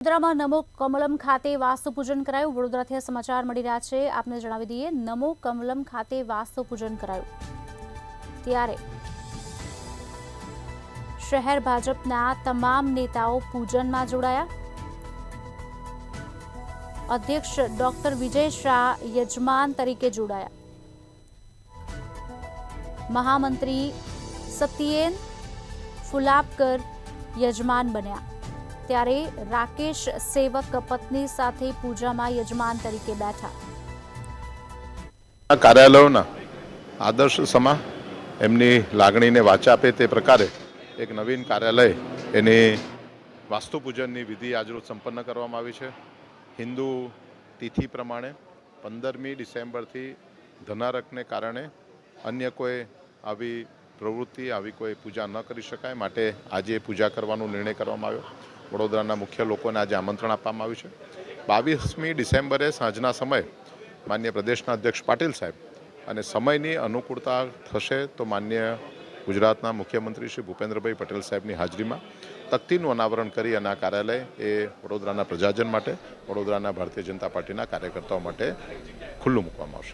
વડોદરામાં નમો કમલમ ખાતે વાસ્તુ પૂજન કરાયું। વડોદરાથી સમાચાર મળી રહ્યા છે। આપને જણાવી દઈએ, નમો કમલમ ખાતે વાસ્તુ પૂજન કરાયું ત્યારે શહેર ભાજપના તમામ નેતાઓ પૂજનમાં જોડાયા। અધ્યક્ષ ડોક્ટર વિજય શાહ યજમાન તરીકે જોડાયા। મહામંત્રી સત્યેન ફુલાપકર યજમાન બન્યા। ત્યારે રાકેશ સેવક પત્ની સાથે પૂજામાં યજમાન તરીકે બેઠા। કાર્યાલયોના આદર્શ સમા એમની લાગણીને વાચા આપે તે પ્રકારે એક નવીન કાર્યાલય એની વાસ્તુ પૂજનની વિધિ આજરોજ સંપન્ન કરવામાં આવી છે। હિન્દુ તિથિ પ્રમાણે 15મી ડિસેમ્બરથી ધનારકને કારણે અન્ય કોઈ આવી પ્રવૃત્તિ આવી કોઈ પૂજા ન કરી શકાય, માટે આજે પૂજા કરવાનો નિર્ણય કરવામાં આવ્યો। વડોદરાના મુખ્ય લોકોને આજે આમંત્રણ આપવામાં આવ્યું છે। 22મી ડિસેમ્બરે સાંજના સમયે માન્ય પ્રદેશના અધ્યક્ષ પાટીલ સાહેબ અને સમયની અનુકૂળતા થશે તો માન્ય ગુજરાતના મુખ્યમંત્રી શ્રી ભૂપેન્દ્રભાઈ પટેલ સાહેબની હાજરીમાં તકતીનું અનાવરણ કરી અને આ કાર્યાલય એ વડોદરાના પ્રજાજન માટે, વડોદરાના ભારતીય જનતા પાર્ટીના કાર્યકર્તાઓ માટે ખુલ્લું મૂકવામાં આવશે।